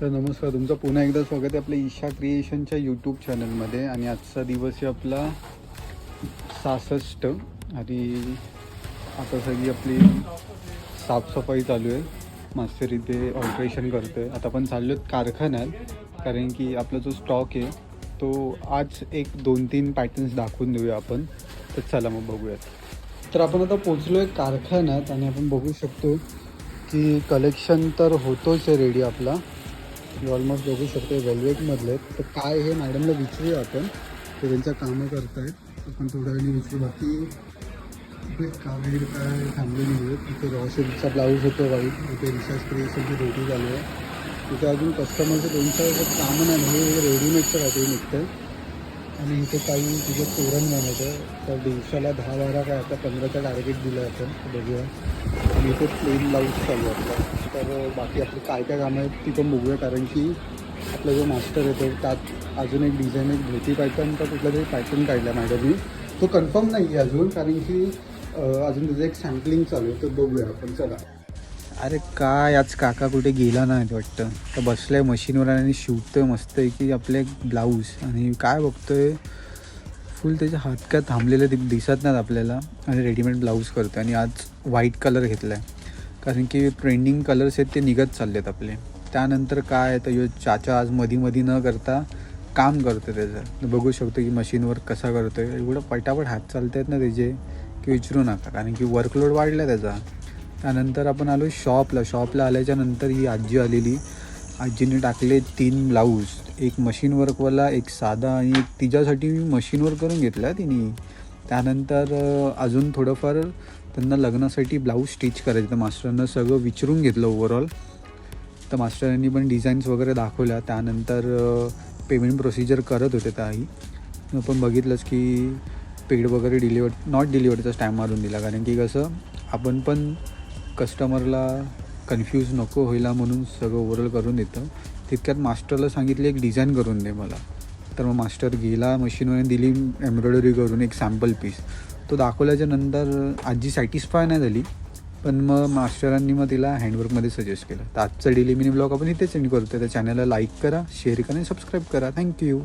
तर नमस्कार, तुमचं पुन्हा एकदा स्वागत आहे आपल्या ईशा क्रिएशनच्या यूट्यूब चॅनलमध्ये. आणि आजचा दिवस आहे आपला 66. आणि आता सगळी आपली साफसफाई चालू आहे. मास्टर इथे ऑल्ट्रेशन करतो आहे. आता आपण चाललो आहेत कारखान्यात, कारण की आपला जो स्टॉक आहे तो आज एक 2-3 पॅटर्न्स दाखवून देऊया आपण. तर चला मग बघूयात. तर आपण आता पोचलो आहे कारखान्यात आणि आपण बघू शकतो की कलेक्शन तर होतोच आहे रेडी आपला. ऑलमोस्ट बघू शकतो वेल्वेटमधले. तर काय हे मॅडमला विचारूया आपण, ते त्यांचं कामं करतायत. आपण थोड्या वेळी विचारू. बाकी इथे कावेर काय थांबले नाही आहेत. तिथे रॉशेलचा ब्लाऊज होतो वाईट. इथे रिसर्च क्रिएशनची रेडी झाली आहे. तिथे अजून कस्टमरचं 2-4 कामं नाही, हे रेडीमेडचं काहीतरी निघतं आहे. आणि इथे काही तिथे तोरण बनवतं. तर दिवसाला 10-12 काय आता 15चा टार्गेट दिलं आहे आपण, बघूया. आणि इथे प्लेन ब्लाऊज चालू आहे आपला. तर बाकी आपली काय काय कामं आहेत ती पण बघूया, कारण की आपला जो मास्टर येतो त्यात अजून एक डिझाईन, एक धोती पॅटर्नचा कुठला तरी पॅटर्न काढला मॅडमनी. तो कन्फर्म नाही आहे अजून, कारण की अजून त्याचं एक सॅम्पलिंग चालू आहे. तर बघूया आपण, चला. अरे काय आज काका कुठे गेला नाही वाटतं. तर बसलाय मशीनवर आणि शिवतोय मस्त आहे की आपले ब्लाऊज. आणि काय बघतोय, फुल त्याचे हात काय थांबलेले दिसत नाहीत आपल्याला. आणि रेडीमेड ब्लाऊज करतो. आणि आज व्हाईट कलर घेतला आहे, कारण की ट्रेंडिंग कलर्स आहेत ते निघत चालले आहेत आपले. त्यानंतर काय तर यो चाचा आज मधी न करता काम करतो त्याचं. बघू शकतो की मशीनवर कसा करतो आहे. एवढं पटापट हात चालत आहेत ना त्याचे की विचारू नका, कारण की वर्कलोड वाढला त्याचा. त्यानंतर आपण आलो शॉपला आल्याच्या नंतर ही आजी आलेली. आजीने टाकले 3 ब्लाऊज, एक मशीन वर्कवाला, एक साधा, आणि एक तिच्यासाठी मशीन वर्क करून घेतला तिने. त्यानंतर अजून थोडंफार त्यांना लग्नासाठी ब्लाऊज स्टिच करायचं. तर मास्टरांना सगळं विचारून घेतलं ओव्हरऑल. तर मास्टरांनी पण डिझाईन्स वगैरे दाखवल्या. त्यानंतर पेमेंट प्रोसिजर करत होते त्याही. आपण बघितलंच की पेड वगैरे नॉट डिलिव्हरचा स्टॅम्प मारून दिला, कारण की कसं आपण पण कस्टमरला कन्फ्यूज नको व्हायला म्हणून सगळं ओव्हरऑल करून देतं. तितक्यात मास्टरला सांगितले एक डिझाईन करून दे मला. तर मग मास्टर गेला मशीनवर, दिली एम्ब्रॉयडरी करून एक सॅम्पल पीस. तो दाखवल्याच्या नंतर आजी सॅटिस्फाय नाही झाली, पण मग मास्टरांनी मग तिला हँडवर्कमध्ये सजेस्ट केलं. तर आजचा डेली मिनी ब्लॉग आपण इथेच एंड करतो. त्या चॅनलला लाईक करा, शेअर करा आणि सबस्क्राईब करा. थँक्यू.